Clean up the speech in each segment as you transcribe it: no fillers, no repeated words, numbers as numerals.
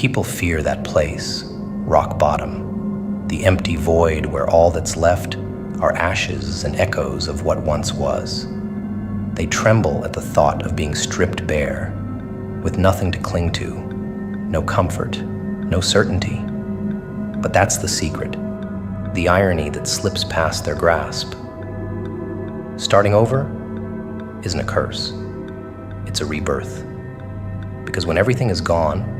People fear that place, rock bottom, the empty void where all that's left are ashes and echoes of what once was. They tremble at the thought of being stripped bare, with nothing to cling to, no comfort, no certainty. But that's the secret, the irony that slips past their grasp. Starting over isn't a curse, it's a rebirth. Because when everything is gone,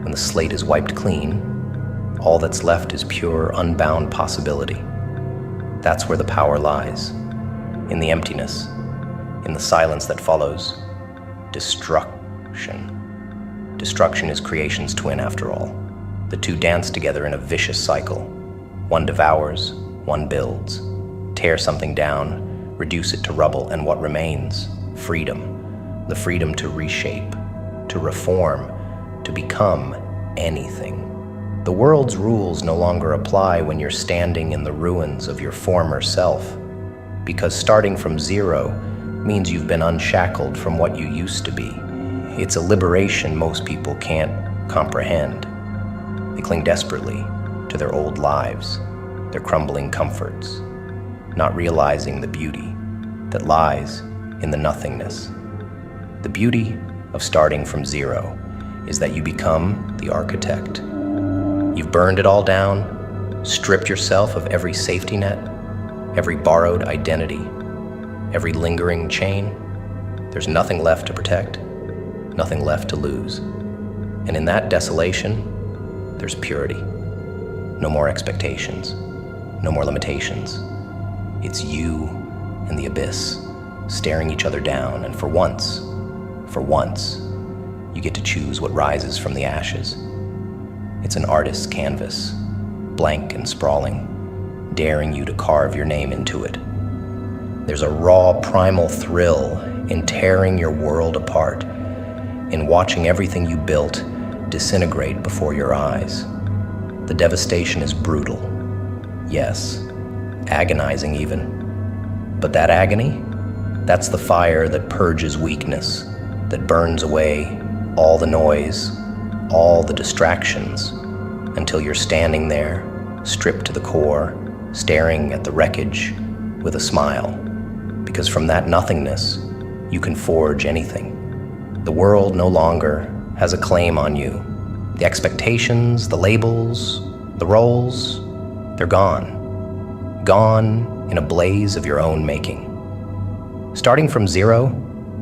when the slate is wiped clean, all that's left is pure, unbound possibility. That's where the power lies, in the emptiness, in the silence that follows. Destruction. Destruction is creation's twin after all. The two dance together in a vicious cycle. One devours, one builds. Tear something down, reduce it to rubble, and what remains? Freedom. The freedom to reshape, to reform, to become anything. The world's rules no longer apply when you're standing in the ruins of your former self, because starting from zero means you've been unshackled from what you used to be. It's a liberation most people can't comprehend. They cling desperately to their old lives, their crumbling comforts, not realizing the beauty that lies in the nothingness. The beauty of starting from zero is that you become the architect. You've burned it all down, stripped yourself of every safety net, every borrowed identity, every lingering chain. There's nothing left to protect, nothing left to lose. And in that desolation, there's purity. No more expectations, no more limitations. It's you and the abyss, staring each other down, and for once, you get to choose what rises from the ashes. It's an artist's canvas, blank and sprawling, daring you to carve your name into it. There's a raw, primal thrill in tearing your world apart, in watching everything you built disintegrate before your eyes. The devastation is brutal, yes, agonizing even. But that agony, that's the fire that purges weakness, that burns away all the noise, all the distractions, until you're standing there, stripped to the core, staring at the wreckage with a smile. Because from that nothingness, you can forge anything. The world no longer has a claim on you. The expectations, the labels, the roles, they're gone. Gone in a blaze of your own making. Starting from zero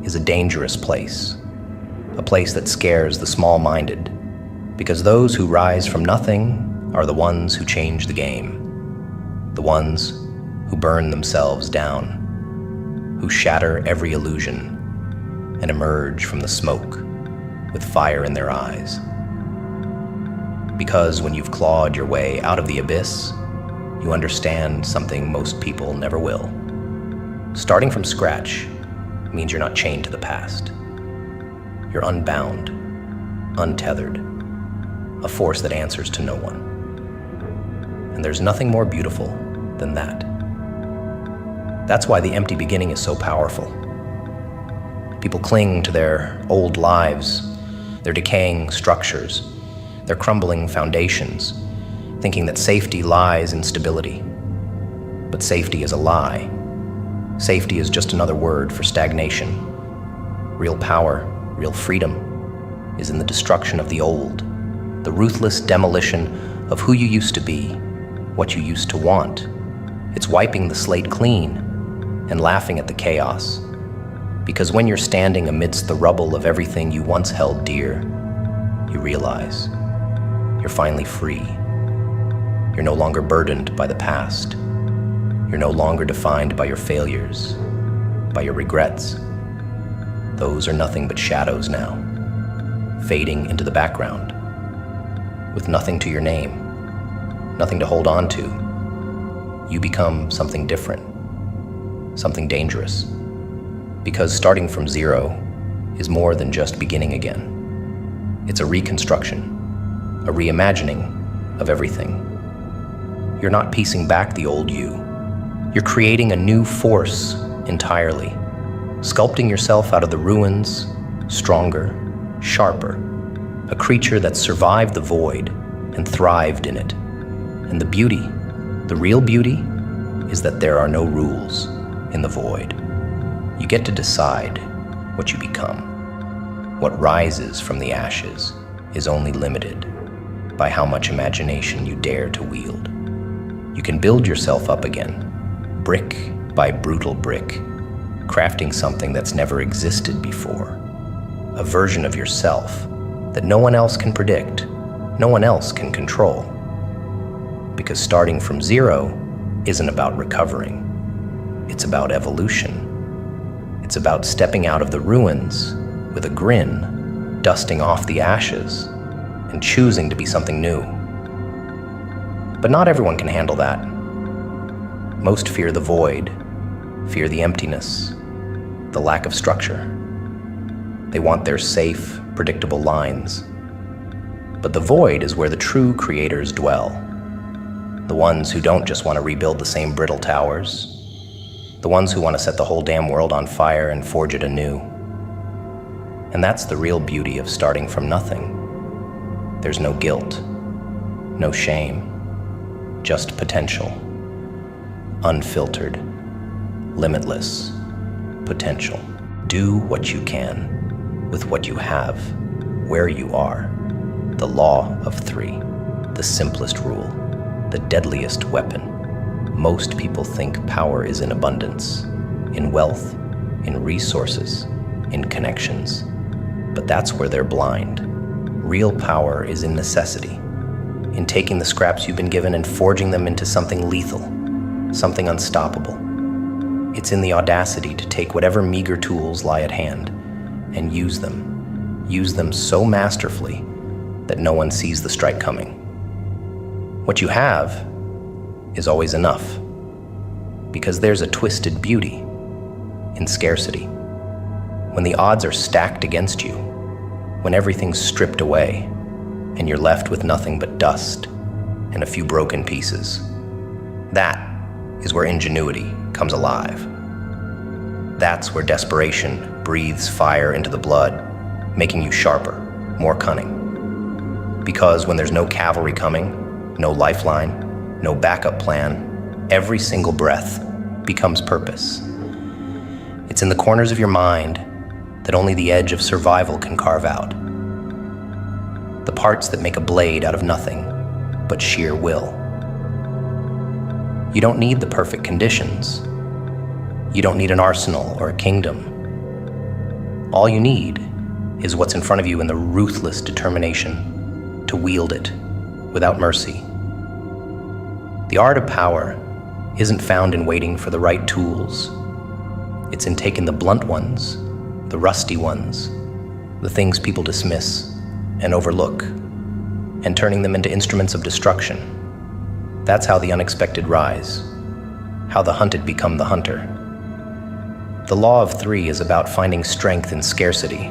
is a dangerous place. A place that scares the small-minded, because those who rise from nothing are the ones who change the game, the ones who burn themselves down, who shatter every illusion and emerge from the smoke with fire in their eyes. Because when you've clawed your way out of the abyss, you understand something most people never will. Starting from scratch means you're not chained to the past. You're unbound, untethered, a force that answers to no one. And there's nothing more beautiful than that. That's why the empty beginning is so powerful. People cling to their old lives, their decaying structures, their crumbling foundations, thinking that safety lies in stability. But safety is a lie. Safety is just another word for stagnation. Real power, real freedom is in the destruction of the old, the ruthless demolition of who you used to be, what you used to want. It's wiping the slate clean and laughing at the chaos. Because when you're standing amidst the rubble of everything you once held dear, you realize you're finally free. You're no longer burdened by the past. You're no longer defined by your failures, by your regrets. Those are nothing but shadows now, fading into the background, with nothing to your name, nothing to hold on to. You become something different, something dangerous, because starting from zero is more than just beginning again. It's a reconstruction, a reimagining of everything. You're not piecing back the old you. You're creating a new force entirely, sculpting yourself out of the ruins, stronger, sharper, a creature that survived the void and thrived in it. And the beauty, the real beauty, is that there are no rules in the void. You get to decide what you become. What rises from the ashes is only limited by how much imagination you dare to wield. You can build yourself up again, brick by brutal brick, crafting something that's never existed before, a version of yourself that no one else can predict, no one else can control. Because starting from zero isn't about recovering, it's about evolution. It's about stepping out of the ruins with a grin, dusting off the ashes, and choosing to be something new. But not everyone can handle that. Most fear the void, fear the emptiness, the lack of structure. They want their safe, predictable lines. But the void is where the true creators dwell. The ones who don't just want to rebuild the same brittle towers. The ones who want to set the whole damn world on fire and forge it anew. And that's the real beauty of starting from nothing. There's no guilt, no shame, just potential. Unfiltered, limitless potential. Do what you can with what you have, where you are. The law of three, the simplest rule, the deadliest weapon. Most people think power is in abundance, in wealth, in resources, in connections. But that's where they're blind. Real power is in necessity, in taking the scraps you've been given and forging them into something lethal, something unstoppable. It's in the audacity to take whatever meager tools lie at hand and use them so masterfully that no one sees the strike coming. What you have is always enough, because there's a twisted beauty in scarcity. When the odds are stacked against you, when everything's stripped away and you're left with nothing but dust and a few broken pieces, that is where ingenuity comes alive. That's where desperation breathes fire into the blood, making you sharper, more cunning. Because when there's no cavalry coming, no lifeline, no backup plan, every single breath becomes purpose. It's in the corners of your mind that only the edge of survival can carve out. The parts that make a blade out of nothing but sheer will. You don't need the perfect conditions. You don't need an arsenal or a kingdom. All you need is what's in front of you and the ruthless determination to wield it without mercy. The art of power isn't found in waiting for the right tools. It's in taking the blunt ones, the rusty ones, the things people dismiss and overlook, and turning them into instruments of destruction. That's how the unexpected rise, how the hunted become the hunter. The law of three is about finding strength in scarcity,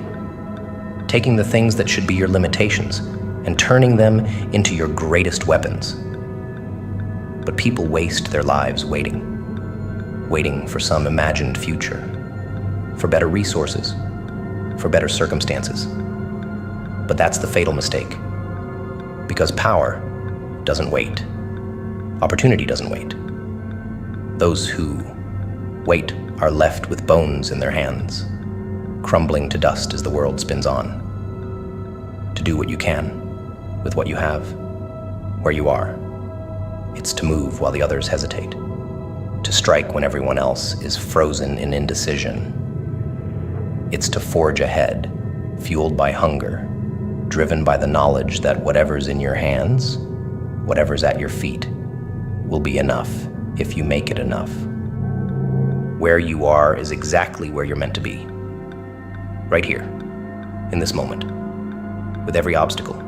taking the things that should be your limitations and turning them into your greatest weapons. But people waste their lives waiting for some imagined future, for better resources, for better circumstances. But that's the fatal mistake, because power doesn't wait. Opportunity doesn't wait. Those who wait are left with bones in their hands, crumbling to dust as the world spins on. To do what you can with what you have, where you are. It's to move while the others hesitate, to strike when everyone else is frozen in indecision. It's to forge ahead, fueled by hunger, driven by the knowledge that whatever's in your hands, whatever's at your feet, will be enough if you make it enough. Where you are is exactly where you're meant to be. Right here, in this moment, with every obstacle,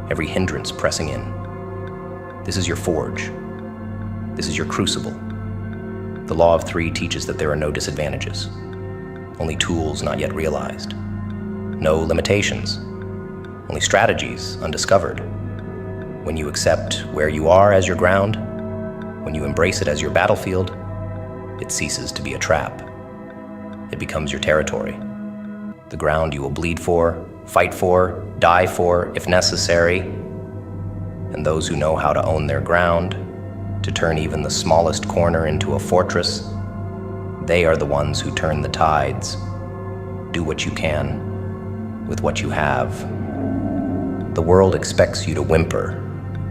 every hindrance pressing in. This is your forge. This is your crucible. The law of three teaches that there are no disadvantages, only tools not yet realized. No limitations, only strategies undiscovered. When you accept where you are as your ground, when you embrace it as your battlefield, it ceases to be a trap. It becomes your territory, the ground you will bleed for, fight for, die for, if necessary, and those who know how to own their ground, to turn even the smallest corner into a fortress, they are the ones who turn the tides. Do what you can with what you have. The world expects you to whimper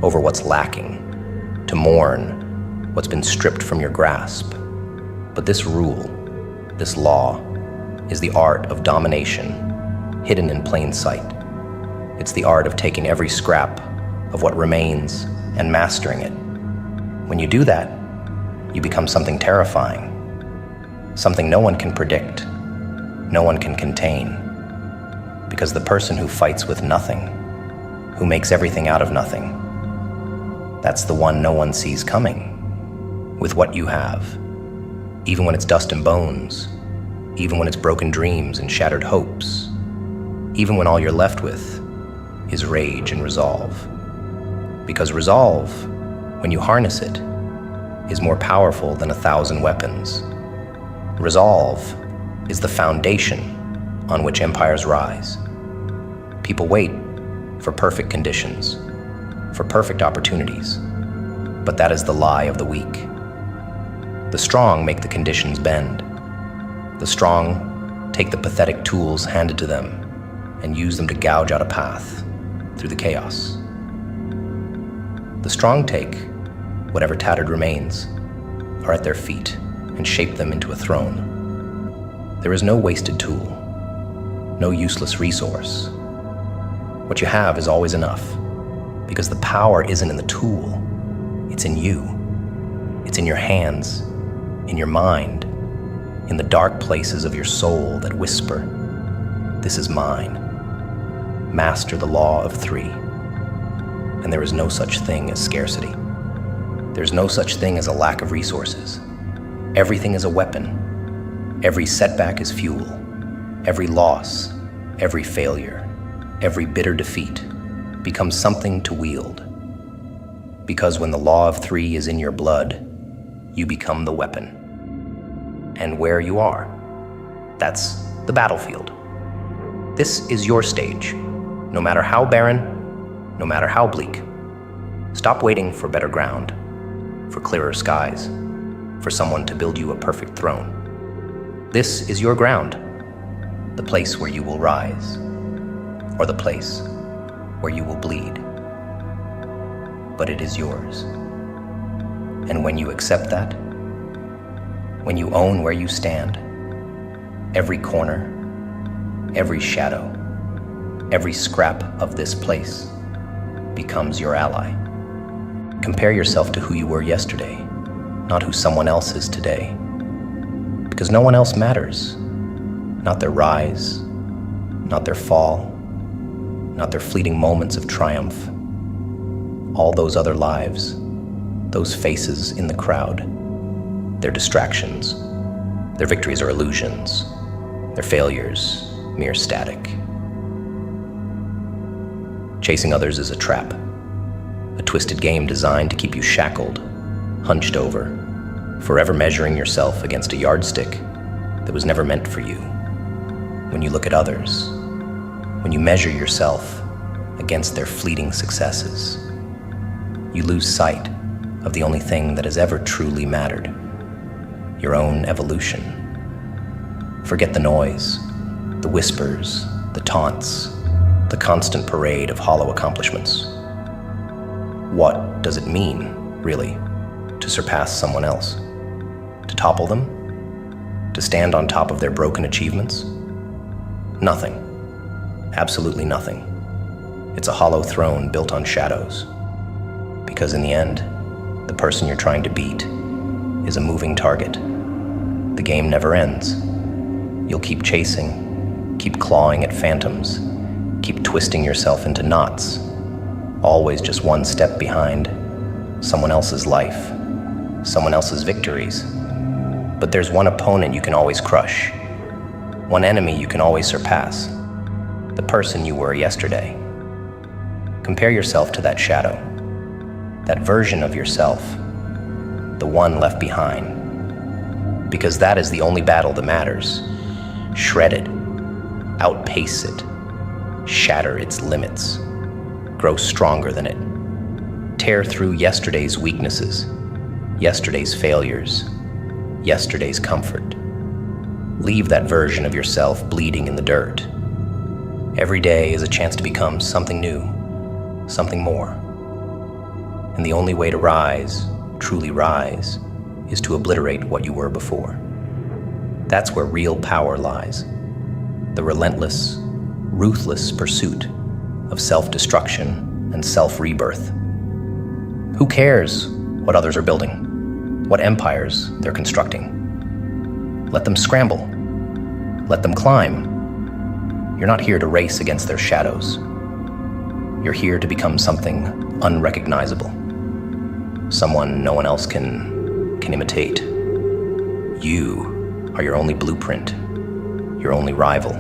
over what's lacking, to mourn what's been stripped from your grasp. But this rule, this law, is the art of domination, hidden in plain sight. It's the art of taking every scrap of what remains and mastering it. When you do that, you become something terrifying, something no one can predict, no one can contain. Because the person who fights with nothing, who makes everything out of nothing, that's the one no one sees coming, with what you have, even when it's dust and bones, even when it's broken dreams and shattered hopes, even when all you're left with is rage and resolve. Because resolve, when you harness it, is more powerful than 1,000 weapons. Resolve is the foundation on which empires rise. People wait for perfect conditions, for perfect opportunities, but that is the lie of the weak. The strong make the conditions bend. The strong take the pathetic tools handed to them and use them to gouge out a path through the chaos. The strong take whatever tattered remains are at their feet and shape them into a throne. There is no wasted tool, no useless resource. What you have is always enough, because the power isn't in the tool, it's in you. It's in your hands, in your mind, in the dark places of your soul that whisper, "This is mine." Master the law of three. And there is no such thing as scarcity. There's no such thing as a lack of resources. Everything is a weapon. Every setback is fuel. Every loss, every failure, every bitter defeat becomes something to wield. Because when the law of three is in your blood, you become the weapon. And where you are, that's the battlefield. This is your stage, no matter how barren, no matter how bleak. Stop waiting for better ground, for clearer skies, for someone to build you a perfect throne. This is your ground, the place where you will rise, or the place where you will bleed. But it is yours. And when you accept that, when you own where you stand, every corner, every shadow, every scrap of this place becomes your ally. Compare yourself to who you were yesterday, not who someone else is today. Because no one else matters. Not their rise, not their fall, not their fleeting moments of triumph. All those other lives, those faces in the crowd, they're distractions. Their victories are illusions. Their failures, mere static. Chasing others is a trap, a twisted game designed to keep you shackled, hunched over, forever measuring yourself against a yardstick that was never meant for you. When you look at others, when you measure yourself against their fleeting successes, you lose sight of the only thing that has ever truly mattered, your own evolution. Forget the noise, the whispers, the taunts, the constant parade of hollow accomplishments. What does it mean, really, to surpass someone else? To topple them? To stand on top of their broken achievements? Nothing. Absolutely nothing. It's a hollow throne built on shadows. Because in the end, the person you're trying to beat is a moving target. The game never ends. You'll keep chasing, keep clawing at phantoms, keep twisting yourself into knots, always just one step behind someone else's life, someone else's victories. But there's one opponent you can always crush, one enemy you can always surpass, the person you were yesterday. Compare yourself to that shadow, that version of yourself, the one left behind. Because that is the only battle that matters. Shred it, outpace it, shatter its limits, grow stronger than it, tear through yesterday's weaknesses, yesterday's failures, yesterday's comfort. Leave that version of yourself bleeding in the dirt. Every day is a chance to become something new, something more. And the only way to rise, truly rise, is to obliterate what you were before. That's where real power lies. The relentless, ruthless pursuit of self-destruction and self-rebirth. Who cares what others are building, what empires they're constructing? Let them scramble. Let them climb. You're not here to race against their shadows. You're here to become something unrecognizable, someone no one else can imitate. You are your only blueprint, your only rival,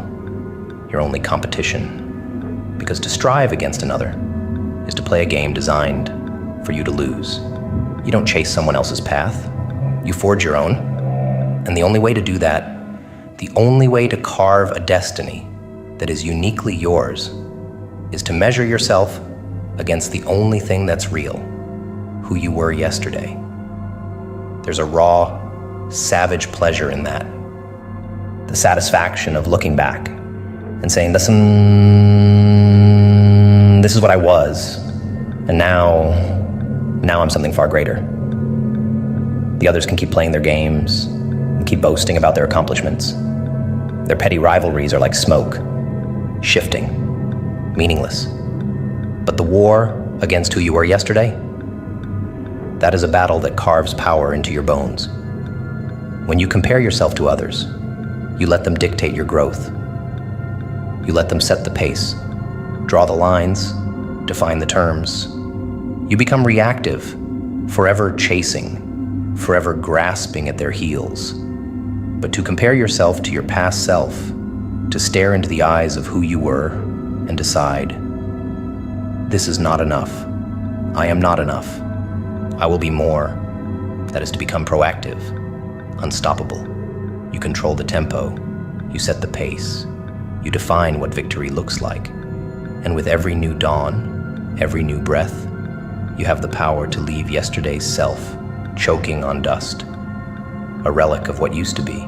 your only competition. Because to strive against another is to play a game designed for you to lose. You don't chase someone else's path. You forge your own. And the only way to do that, the only way to carve a destiny that is uniquely yours, is to measure yourself against the only thing that's real, who you were yesterday. There's a raw, savage pleasure in that. The satisfaction of looking back and saying, listen, this is what I was, and now I'm something far greater. The others can keep playing their games and keep boasting about their accomplishments. Their petty rivalries are like smoke, shifting, meaningless. But the war against who you were yesterday, that is a battle that carves power into your bones. When you compare yourself to others, you let them dictate your growth. You let them set the pace, draw the lines, define the terms. You become reactive, forever chasing, forever grasping at their heels. But to compare yourself to your past self, to stare into the eyes of who you were and decide, this is not enough. I am not enough. I will be more. That is to become proactive, unstoppable. You control the tempo. You set the pace. You define what victory looks like. And with every new dawn, every new breath, you have the power to leave yesterday's self choking on dust, a relic of what used to be.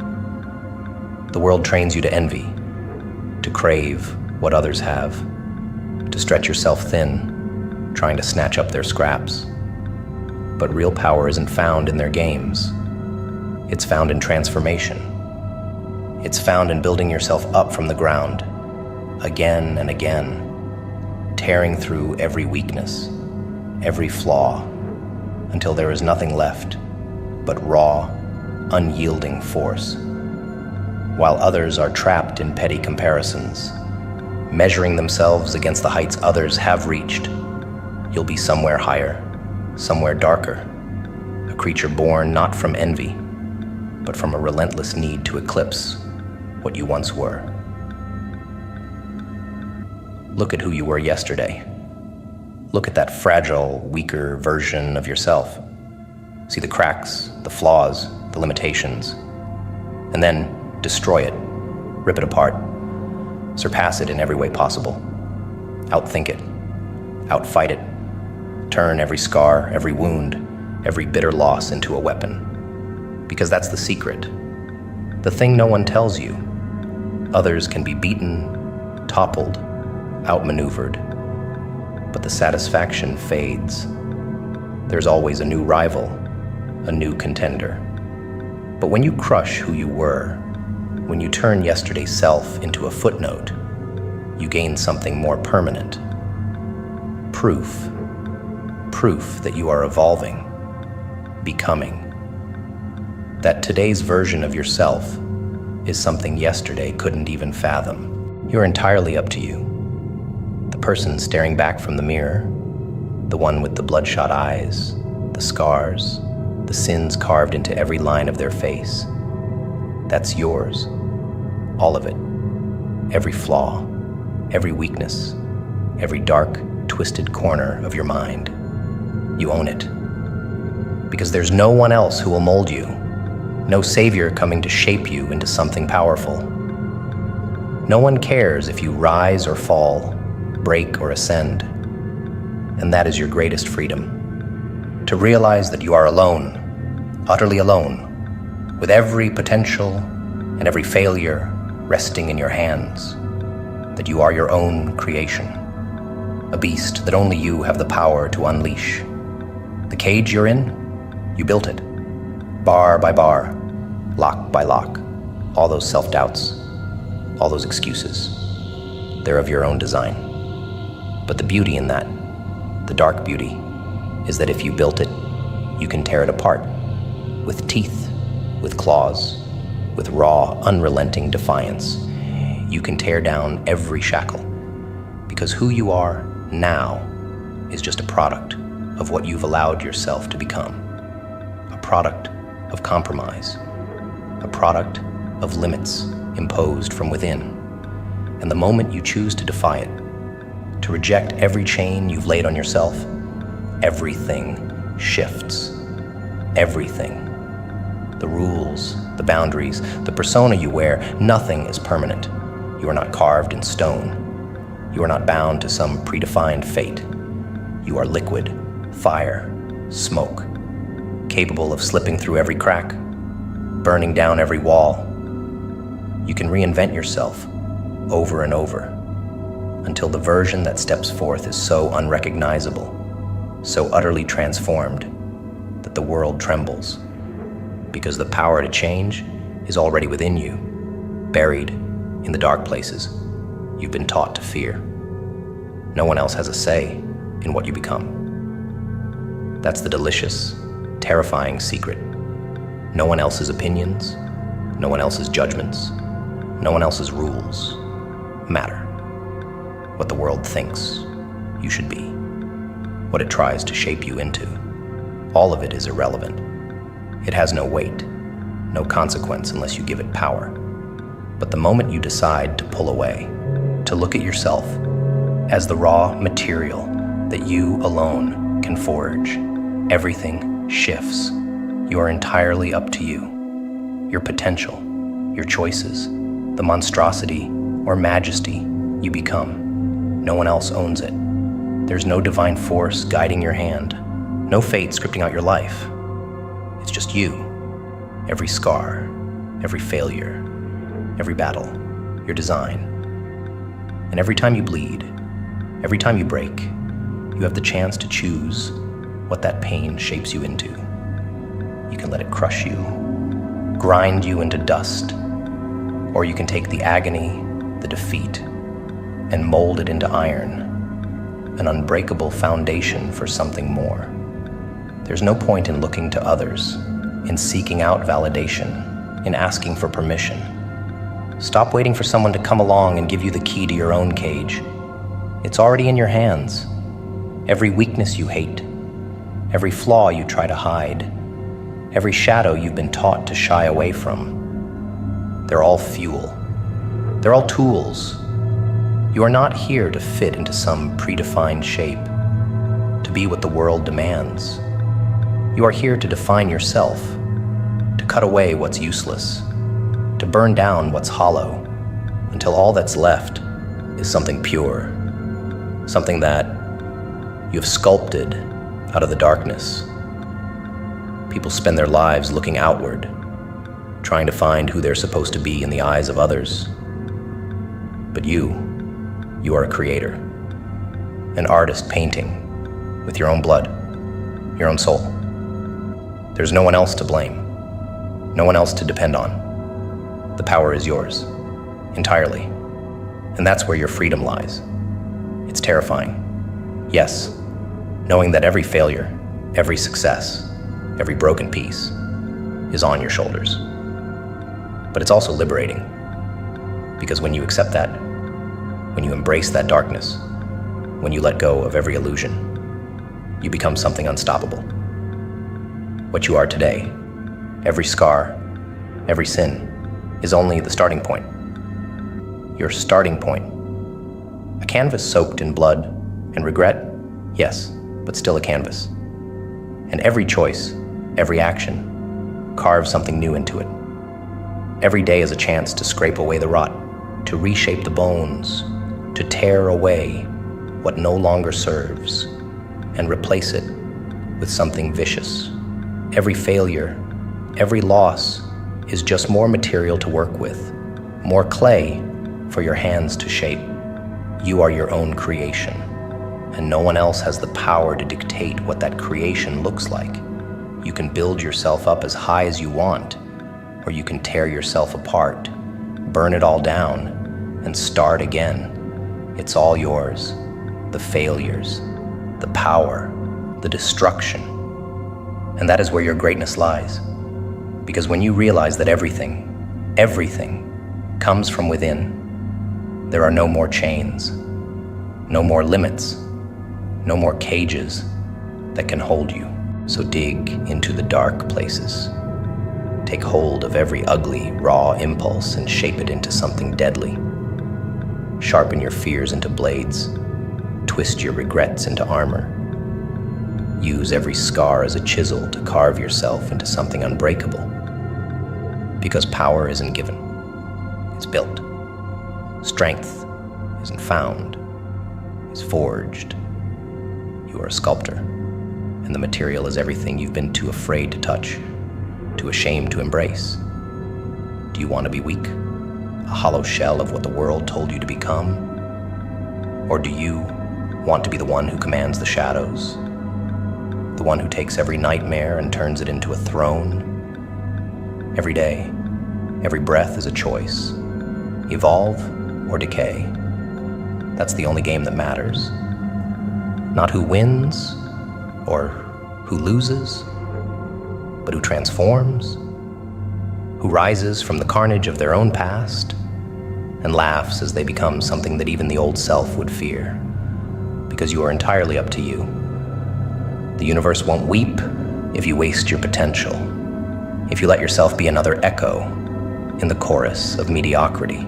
The world trains you to envy, to crave what others have, to stretch yourself thin, trying to snatch up their scraps. But real power isn't found in their games. It's found in transformation. It's found in building yourself up from the ground, again and again, tearing through every weakness, every flaw, until there is nothing left but raw, unyielding force. While others are trapped in petty comparisons, measuring themselves against the heights others have reached, you'll be somewhere higher, somewhere darker, a creature born not from envy, but from a relentless need to eclipse what you once were. Look at who you were yesterday. Look at that fragile, weaker version of yourself. See the cracks, the flaws, the limitations, and then destroy it, rip it apart, surpass it in every way possible. Outthink it, outfight it, turn every scar, every wound, every bitter loss into a weapon. Because that's the secret. The thing no one tells you. Others can be beaten, toppled, outmaneuvered, but the satisfaction fades. There's always a new rival, a new contender. But when you crush who you were, when you turn yesterday's self into a footnote, you gain something more permanent. Proof that you are evolving, becoming. That today's version of yourself is something yesterday couldn't even fathom. You're entirely up to you. The person staring back from the mirror, the one with the bloodshot eyes, the scars, the sins carved into every line of their face. That's yours. All of it. Every flaw, every weakness, every dark, twisted corner of your mind. You own it. Because there's no one else who will mold you. No savior coming to shape you into something powerful. No one cares if you rise or fall, break or ascend. And that is your greatest freedom. To realize that you are alone, utterly alone, with every potential and every failure resting in your hands. That you are your own creation, a beast that only you have the power to unleash. The cage you're in, you built it, bar by bar, lock by lock. All those self-doubts, all those excuses, they're of your own design. But the beauty in that, the dark beauty, is that if you built it, you can tear it apart, with teeth, with claws, with raw, unrelenting defiance. You can tear down every shackle, because who you are now is just a product of what you've allowed yourself to become. A product of compromise, a product of limits imposed from within. And the moment you choose to defy it, to reject every chain you've laid on yourself, everything shifts. Everything. The rules, the boundaries, the persona you wear, nothing is permanent. You are not carved in stone. You are not bound to some predefined fate. You are liquid, fire, smoke, capable of slipping through every crack, burning down every wall. You can reinvent yourself over and over until the version that steps forth is so unrecognizable, so utterly transformed that the world trembles, because the power to change is already within you, buried in the dark places you've been taught to fear. No one else has a say in what you become. That's the delicious, terrifying secret. No one else's opinions, no one else's judgments, no one else's rules matter. What the world thinks you should be, what it tries to shape you into, all of it is irrelevant. It has no weight, no consequence unless you give it power. But the moment you decide to pull away, to look at yourself as the raw material that you alone can forge, everything shifts. You are entirely up to you. Your potential, your choices, the monstrosity or majesty you become. No one else owns it. There's no divine force guiding your hand, no fate scripting out your life. It's just you. Every scar, every failure, every battle, your design. And every time you bleed, every time you break, you have the chance to choose what that pain shapes you into. You can let it crush you, grind you into dust, or you can take the agony, the defeat, and mold it into iron, an unbreakable foundation for something more. There's no point in looking to others, in seeking out validation, in asking for permission. Stop waiting for someone to come along and give you the key to your own cage. It's already in your hands. Every weakness you hate, every flaw you try to hide, every shadow you've been taught to shy away from, they're all fuel. They're all tools. You are not here to fit into some predefined shape, to be what the world demands. You are here to define yourself, to cut away what's useless, to burn down what's hollow, until all that's left is something pure, something that you have sculpted out of the darkness. People spend their lives looking outward, trying to find who they're supposed to be in the eyes of others. But you are a creator, an artist painting with your own blood, your own soul. There's no one else to blame, no one else to depend on. The power is yours, entirely. And that's where your freedom lies. It's terrifying, yes, knowing that every failure, every success, every broken piece is on your shoulders. But it's also liberating, because when you accept that, when you embrace that darkness, when you let go of every illusion, you become something unstoppable. What you are today, every scar, every sin, is only the starting point. Your starting point. A canvas soaked in blood and regret, yes, but still a canvas. And every choice, every action, carves something new into it. Every day is a chance to scrape away the rot, to reshape the bones, to tear away what no longer serves and replace it with something vicious. Every failure, every loss is just more material to work with, more clay for your hands to shape. You are your own creation, and no one else has the power to dictate what that creation looks like. You can build yourself up as high as you want, or you can tear yourself apart, burn it all down, and start again. It's all yours. The failures, the power, the destruction. And that is where your greatness lies. Because when you realize that everything comes from within, there are no more chains, no more limits, no more cages that can hold you. So dig into the dark places. Take hold of every ugly, raw impulse and shape it into something deadly. Sharpen your fears into blades. Twist your regrets into armor. Use every scar as a chisel to carve yourself into something unbreakable. Because power isn't given, it's built. Strength isn't found, it's forged. You are a sculptor, and the material is everything you've been too afraid to touch, too ashamed to embrace. Do you want to be weak? A hollow shell of what the world told you to become? Or do you want to be the one who commands the shadows? The one who takes every nightmare and turns it into a throne? Every day, every breath is a choice. Evolve or decay. That's the only game that matters. Not who wins or who loses, but who transforms, who rises from the carnage of their own past and laughs as they become something that even the old self would fear. Because you are entirely up to you. The universe won't weep if you waste your potential, if you let yourself be another echo in the chorus of mediocrity.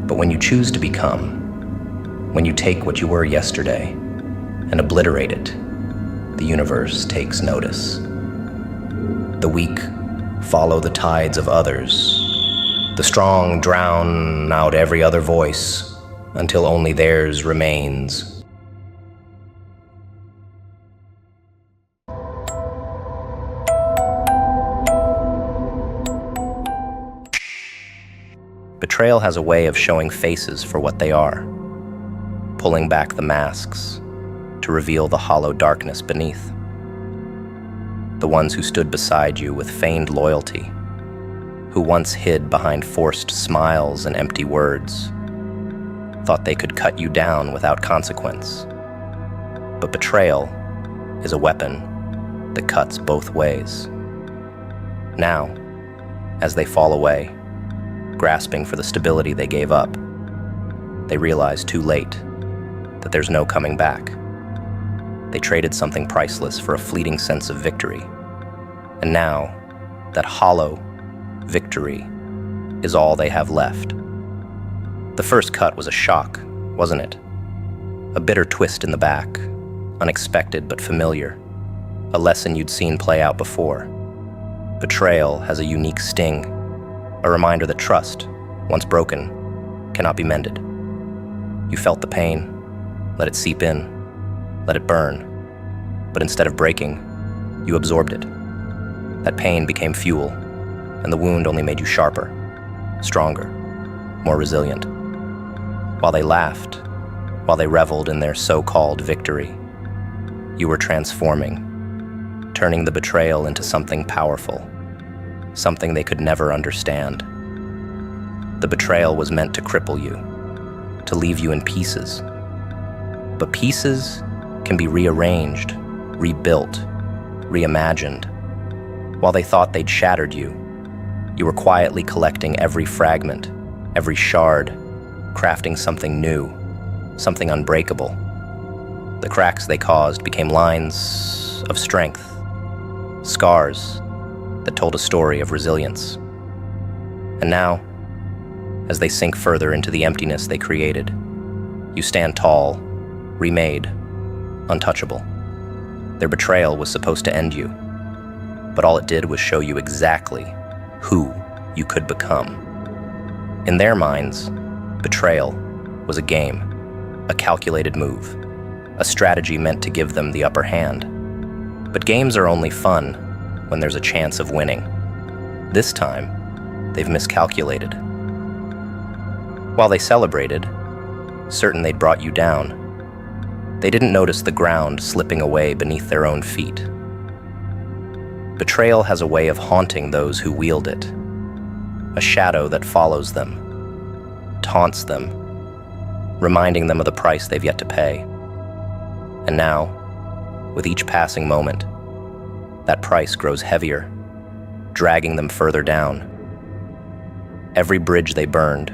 But when you choose to become, when you take what you were yesterday and obliterate it, the universe takes notice. The weak follow the tides of others. The strong drown out every other voice until only theirs remains. Betrayal has a way of showing faces for what they are, pulling back the masks to reveal the hollow darkness beneath. The ones who stood beside you with feigned loyalty, who once hid behind forced smiles and empty words, thought they could cut you down without consequence. But betrayal is a weapon that cuts both ways. Now, as they fall away, grasping for the stability they gave up, they realize too late that there's no coming back. They traded something priceless for a fleeting sense of victory. And now, that hollow victory is all they have left. The first cut was a shock, wasn't it? A bitter twist in the back, unexpected but familiar, a lesson you'd seen play out before. Betrayal has a unique sting, a reminder that trust, once broken, cannot be mended. You felt the pain, let it seep in, let it burn, but instead of breaking, you absorbed it. That pain became fuel, and the wound only made you sharper, stronger, more resilient. While they laughed, while they reveled in their so-called victory, you were transforming, turning the betrayal into something powerful, something they could never understand. The betrayal was meant to cripple you, to leave you in pieces. But pieces can be rearranged, rebuilt, reimagined. While they thought they'd shattered you, you were quietly collecting every fragment, every shard, crafting something new, something unbreakable. The cracks they caused became lines of strength, scars that told a story of resilience. And now, as they sink further into the emptiness they created, you stand tall, remade, untouchable. Their betrayal was supposed to end you, but all it did was show you exactly who you could become. In their minds, betrayal was a game, a calculated move, a strategy meant to give them the upper hand. But games are only fun when there's a chance of winning. This time, they've miscalculated. While they celebrated, certain they'd brought you down, they didn't notice the ground slipping away beneath their own feet. Betrayal has a way of haunting those who wield it, a shadow that follows them, taunts them, reminding them of the price they've yet to pay. And now, with each passing moment, that price grows heavier, dragging them further down. Every bridge they burned,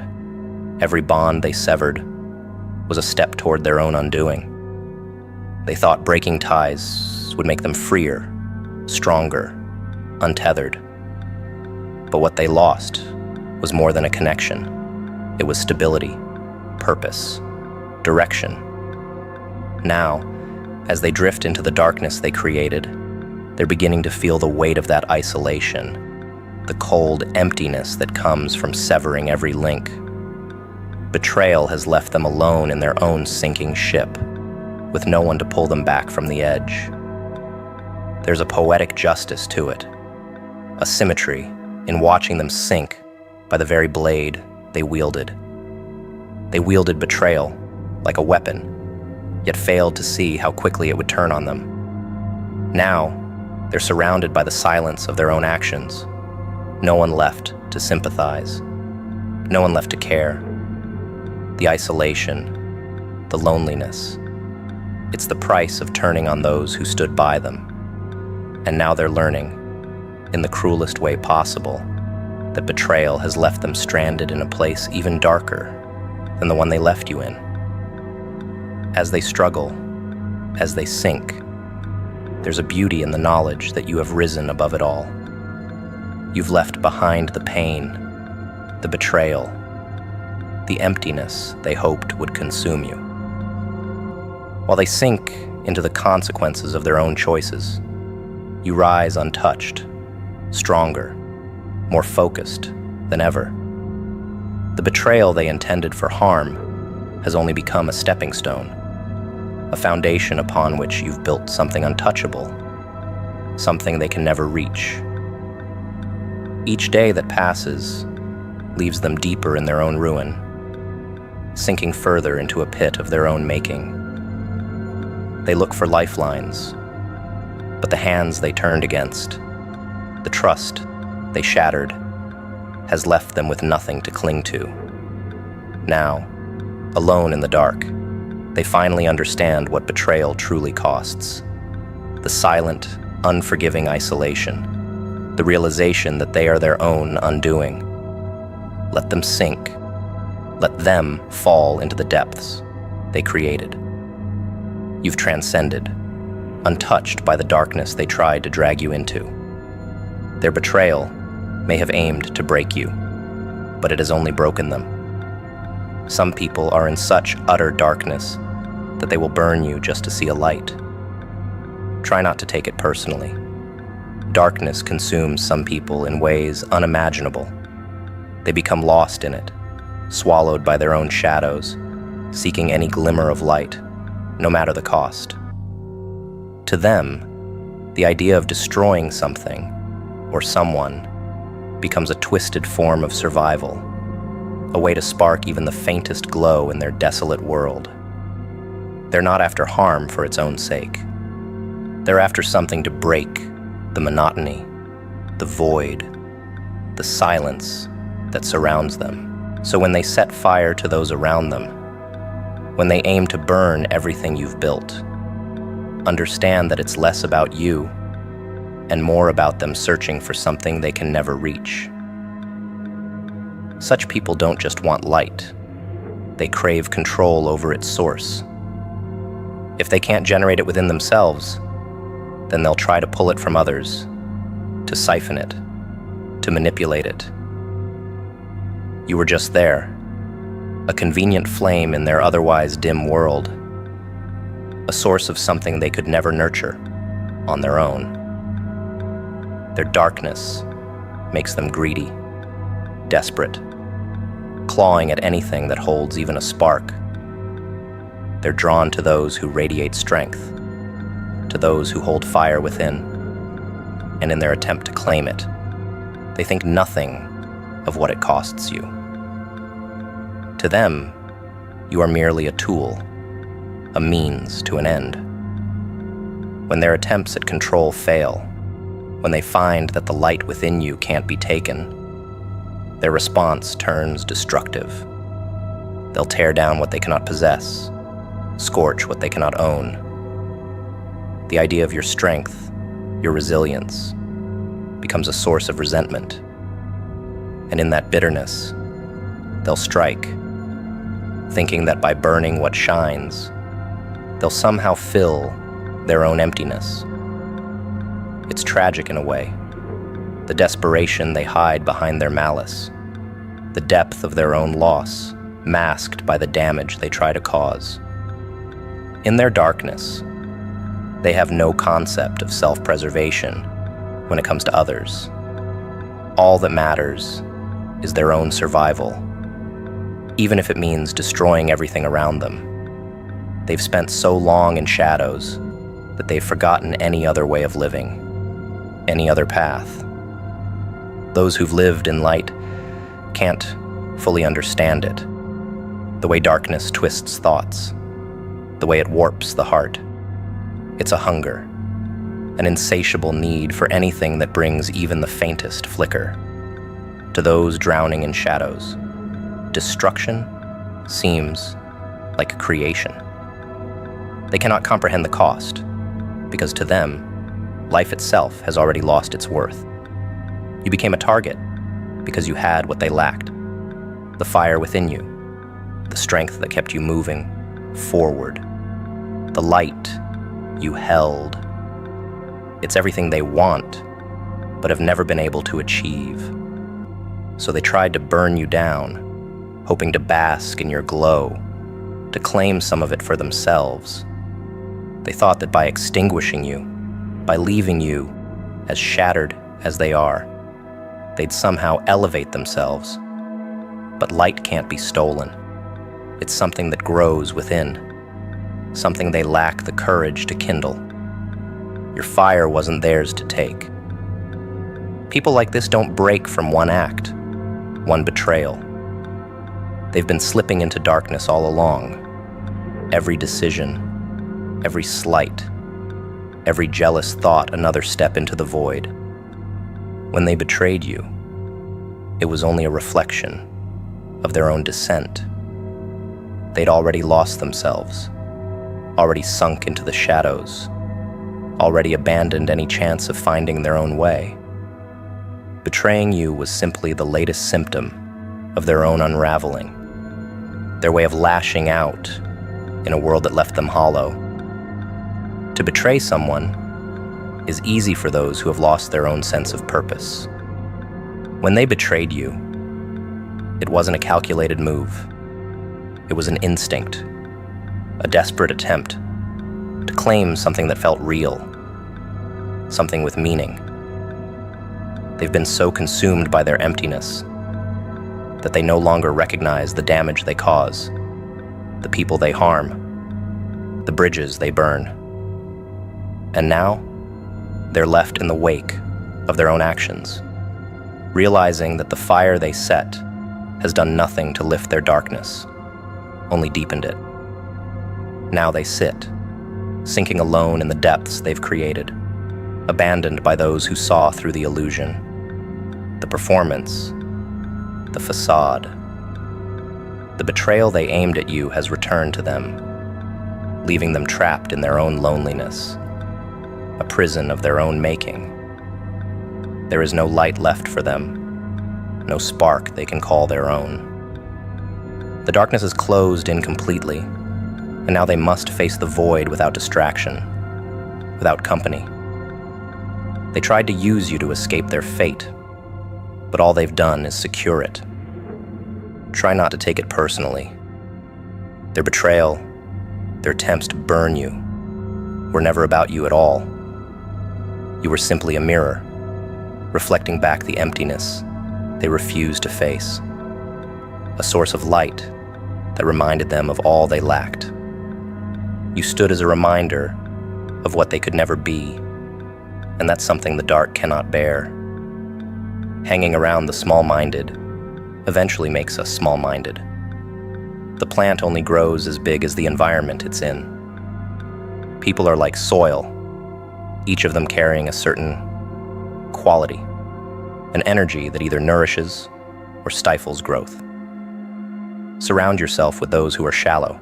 every bond they severed, was a step toward their own undoing. They thought breaking ties would make them freer, stronger, untethered. But what they lost was more than a connection. It was stability, purpose, direction. Now, as they drift into the darkness they created, they're beginning to feel the weight of that isolation, the cold emptiness that comes from severing every link. Betrayal has left them alone in their own sinking ship, with no one to pull them back from the edge. There's a poetic justice to it, a symmetry in watching them sink by the very blade they wielded. They wielded betrayal like a weapon, yet failed to see how quickly it would turn on them. Now, they're surrounded by the silence of their own actions. No one left to sympathize. No one left to care. The isolation, the loneliness. It's the price of turning on those who stood by them. And now they're learning, in the cruelest way possible, that betrayal has left them stranded in a place even darker than the one they left you in. As they struggle, as they sink, there's a beauty in the knowledge that you have risen above it all. You've left behind the pain, the betrayal, the emptiness they hoped would consume you. While they sink into the consequences of their own choices, you rise untouched, stronger, more focused than ever. The betrayal they intended for harm has only become a stepping stone, a foundation upon which you've built something untouchable, something they can never reach. Each day that passes leaves them deeper in their own ruin, sinking further into a pit of their own making. They look for lifelines, but the hands they turned against, the trust they shattered, has left them with nothing to cling to. Now, alone in the dark, they finally understand what betrayal truly costs. The silent, unforgiving isolation, the realization that they are their own undoing. Let them sink. Let them fall into the depths they created. You've transcended, untouched by the darkness they tried to drag you into. Their betrayal may have aimed to break you, but it has only broken them. Some people are in such utter darkness that they will burn you just to see a light. Try not to take it personally. Darkness consumes some people in ways unimaginable. They become lost in it, swallowed by their own shadows, seeking any glimmer of light, no matter the cost. To them, the idea of destroying something or someone becomes a twisted form of survival, a way to spark even the faintest glow in their desolate world. They're not after harm for its own sake. They're after something to break the monotony, the void, the silence that surrounds them. So when they set fire to those around them, when they aim to burn everything you've built, understand that it's less about you and more about them searching for something they can never reach. Such people don't just want light. They crave control over its source. If they can't generate it within themselves, then they'll try to pull it from others, to siphon it, to manipulate it. You were just there, a convenient flame in their otherwise dim world, a source of something they could never nurture on their own. Their darkness makes them greedy, desperate, clawing at anything that holds even a spark. They're drawn to those who radiate strength, to those who hold fire within, and in their attempt to claim it, they think nothing of what it costs you. To them, you are merely a tool, a means to an end. When their attempts at control fail, when they find that the light within you can't be taken, their response turns destructive. They'll tear down what they cannot possess, scorch what they cannot own. The idea of your strength, your resilience, becomes a source of resentment. And in that bitterness, they'll strike, thinking that by burning what shines, they'll somehow fill their own emptiness. It's tragic in a way, the desperation they hide behind their malice, the depth of their own loss, masked by the damage they try to cause. In their darkness, they have no concept of self-preservation when it comes to others. All that matters is their own survival, even if it means destroying everything around them. They've spent so long in shadows that they've forgotten any other way of living, any other path. Those who've lived in light can't fully understand it, the way darkness twists thoughts, the way it warps the heart. It's a hunger, an insatiable need for anything that brings even the faintest flicker. To those drowning in shadows, destruction seems like creation. They cannot comprehend the cost, because to them, life itself has already lost its worth. You became a target because you had what they lacked: the fire within you, the strength that kept you moving forward, the light you held. It's everything they want, but have never been able to achieve. So they tried to burn you down, hoping to bask in your glow, to claim some of it for themselves. They thought that by extinguishing you, by leaving you as shattered as they are, they'd somehow elevate themselves. But light can't be stolen. It's something that grows within, something they lack the courage to kindle. Your fire wasn't theirs to take. People like this don't break from one act, one betrayal. They've been slipping into darkness all along. Every decision, every slight, every jealous thought another step into the void. When they betrayed you, it was only a reflection of their own descent. They'd already lost themselves, already sunk into the shadows, already abandoned any chance of finding their own way. Betraying you was simply the latest symptom of their own unraveling, their way of lashing out in a world that left them hollow. To betray someone is easy for those who have lost their own sense of purpose. When they betrayed you, it wasn't a calculated move. It was an instinct, a desperate attempt to claim something that felt real, something with meaning. They've been so consumed by their emptiness that they no longer recognize the damage they cause, the people they harm, the bridges they burn. And now, they're left in the wake of their own actions, realizing that the fire they set has done nothing to lift their darkness, only deepened it. Now they sit, sinking alone in the depths they've created, abandoned by those who saw through the illusion, the performance, the facade. The betrayal they aimed at you has returned to them, leaving them trapped in their own loneliness, a prison of their own making. There is no light left for them, no spark they can call their own. The darkness is closed in completely, and now they must face the void without distraction, without company. They tried to use you to escape their fate, but all they've done is secure it. Try not to take it personally. Their betrayal, their attempts to burn you, were never about you at all. You were simply a mirror, reflecting back the emptiness they refused to face. a source of light that reminded them of all they lacked. You stood as a reminder of what they could never be, and that's something the dark cannot bear. Hanging around the small-minded eventually makes us small-minded. The plant only grows as big as the environment it's in. People are like soil, each of them carrying a certain quality, an energy that either nourishes or stifles growth. Surround yourself with those who are shallow,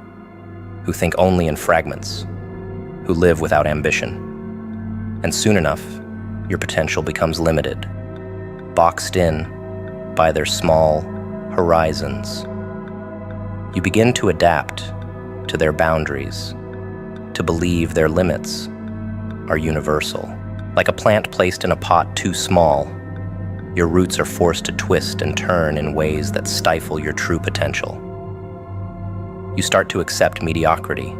who think only in fragments, who live without ambition. And soon enough, your potential becomes limited, boxed in by their small horizons. You begin to adapt to their boundaries, to believe their limits are universal. Like a plant placed in a pot too small, your roots are forced to twist and turn in ways that stifle your true potential. You start to accept mediocrity,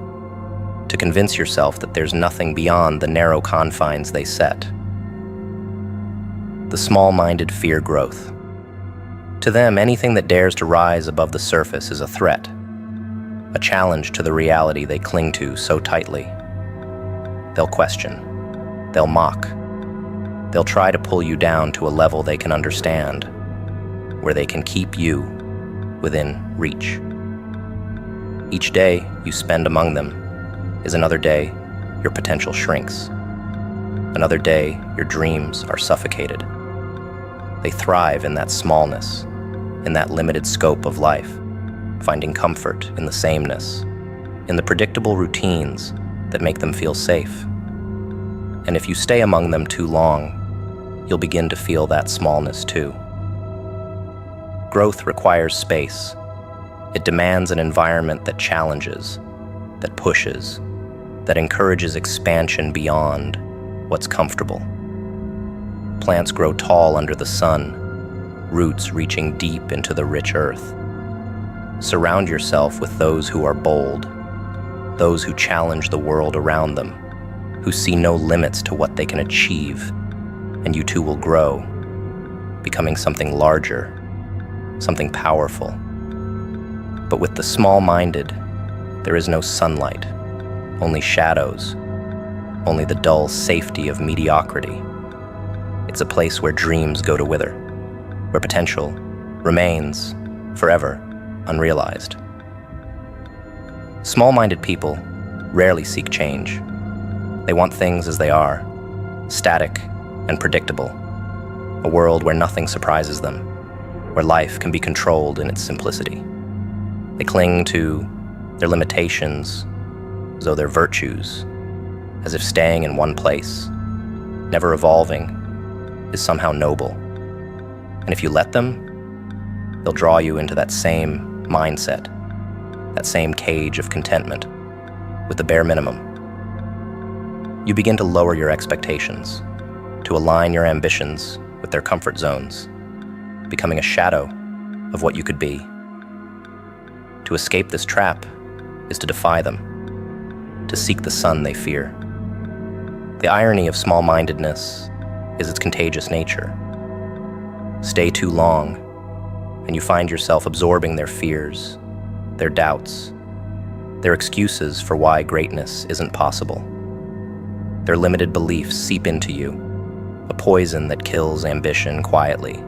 to convince yourself that there's nothing beyond the narrow confines they set. The small-minded fear growth. To them, anything that dares to rise above the surface is a threat, a challenge to the reality they cling to so tightly. They'll question, they'll mock, they'll try to pull you down to a level they can understand, where they can keep you within reach. Each day you spend among them is another day your potential shrinks. Another day your dreams are suffocated. They thrive in that smallness, in that limited scope of life, finding comfort in the sameness, in the predictable routines that make them feel safe. And if you stay among them too long, you'll begin to feel that smallness too. Growth requires space. It demands an environment that challenges, that pushes, that encourages expansion beyond what's comfortable. Plants grow tall under the sun, roots reaching deep into the rich earth. Surround yourself with those who are bold, those who challenge the world around them, who see no limits to what they can achieve, and you too will grow, becoming something larger, something powerful. But with the small-minded, there is no sunlight, only shadows, only the dull safety of mediocrity. It's a place where dreams go to wither, where potential remains forever unrealized. Small-minded people rarely seek change. They want things as they are, static and predictable, a world where nothing surprises them, where life can be controlled in its simplicity. They cling to their limitations as though they're virtues, as if staying in one place, never evolving, is somehow noble. And if you let them, they'll draw you into that same mindset, that same cage of contentment, with the bare minimum. You begin to lower your expectations, to align your ambitions with their comfort zones, becoming a shadow of what you could be. To escape this trap is to defy them, to seek the sun they fear. The irony of small-mindedness is its contagious nature. Stay too long, and you find yourself absorbing their fears, their doubts, their excuses for why greatness isn't possible. Their limited beliefs seep into you, a poison that kills ambition quietly.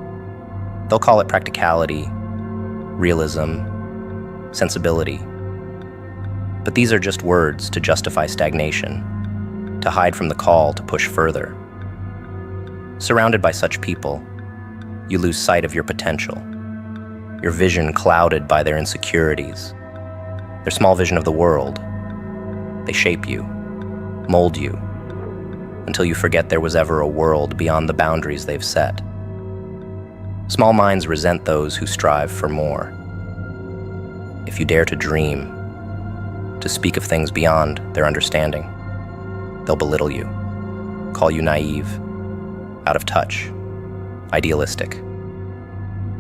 They'll call it practicality, realism, sensibility. But these are just words to justify stagnation, to hide from the call to push further. Surrounded by such people, you lose sight of your potential, your vision clouded by their insecurities, their small vision of the world. They shape you, mold you, until you forget there was ever a world beyond the boundaries they've set. Small minds resent those who strive for more. If you dare to dream, to speak of things beyond their understanding, they'll belittle you, call you naive, out of touch, idealistic.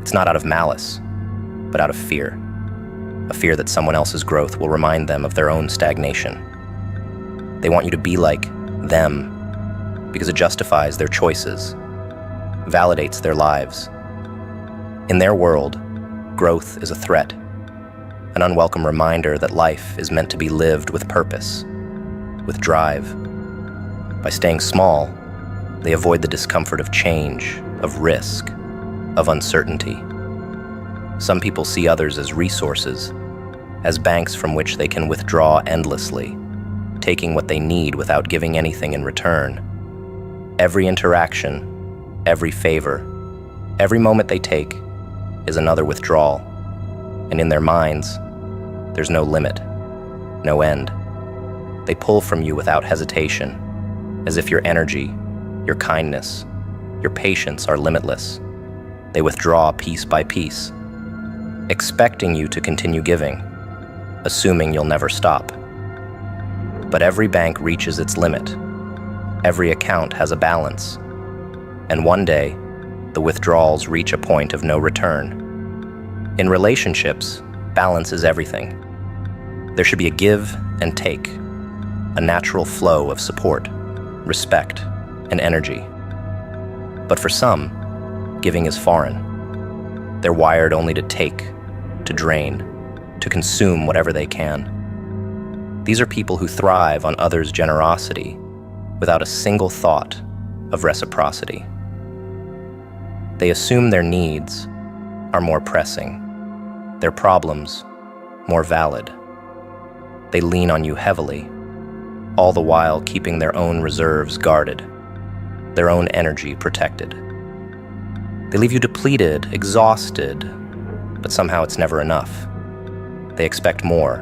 It's not out of malice, but out of fear, a fear that someone else's growth will remind them of their own stagnation. They want you to be like them because it justifies their choices, validates their lives. In their world, growth is a threat, an unwelcome reminder that life is meant to be lived with purpose, with drive. By staying small, they avoid the discomfort of change, of risk, of uncertainty. Some people see others as resources, as banks from which they can withdraw endlessly, taking what they need without giving anything in return. Every interaction, every favor, every moment they take is another withdrawal, and in their minds, there's no limit, no end. They pull from you without hesitation, as if your energy, your kindness, your patience are limitless. They withdraw piece by piece, expecting you to continue giving, assuming you'll never stop. But every bank reaches its limit. Every account has a balance. And one day, the withdrawals reach a point of no return. In relationships, balance is everything. There should be a give and take, a natural flow of support, respect, and energy. But for some, giving is foreign. They're wired only to take, to drain, to consume whatever they can. These are people who thrive on others' generosity without a single thought of reciprocity. They assume their needs are more pressing, their problems more valid. They lean on you heavily, all the while keeping their own reserves guarded, their own energy protected. They leave you depleted, exhausted, but somehow it's never enough. They expect more,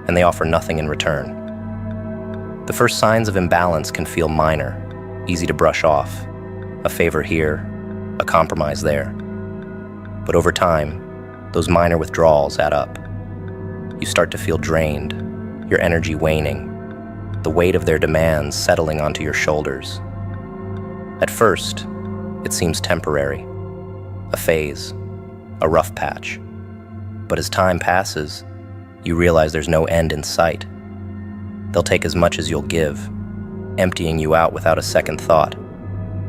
and they offer nothing in return. The first signs of imbalance can feel minor, easy to brush off, a favor here, a compromise there. But over time, those minor withdrawals add up. You start to feel drained, your energy waning, the weight of their demands settling onto your shoulders. At first, it seems temporary, a phase, a rough patch. But as time passes, you realize there's no end in sight. They'll take as much as you'll give, emptying you out without a second thought,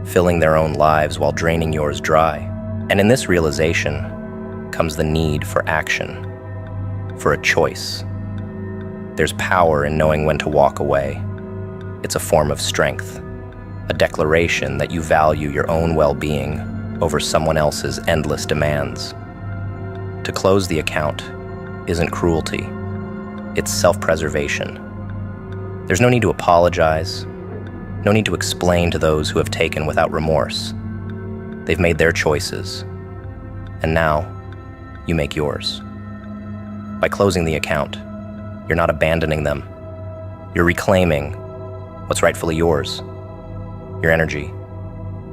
filling their own lives while draining yours dry. And in this realization comes the need for action, for a choice. There's power in knowing when to walk away. It's a form of strength, a declaration that you value your own well-being over someone else's endless demands. To close the account isn't cruelty, it's self-preservation. There's no need to apologize, no need to explain to those who have taken without remorse. They've made their choices, and now you make yours. By closing the account, you're not abandoning them. You're reclaiming what's rightfully yours, your energy,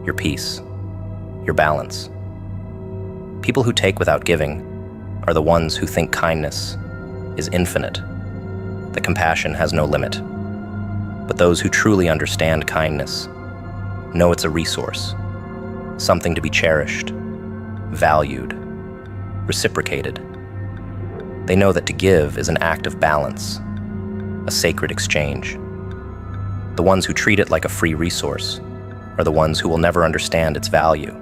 your peace, your balance. People who take without giving are the ones who think kindness is infinite, that compassion has no limit. But those who truly understand kindness know it's a resource, something to be cherished, valued, reciprocated. They know that to give is an act of balance, a sacred exchange. The ones who treat it like a free resource are the ones who will never understand its value.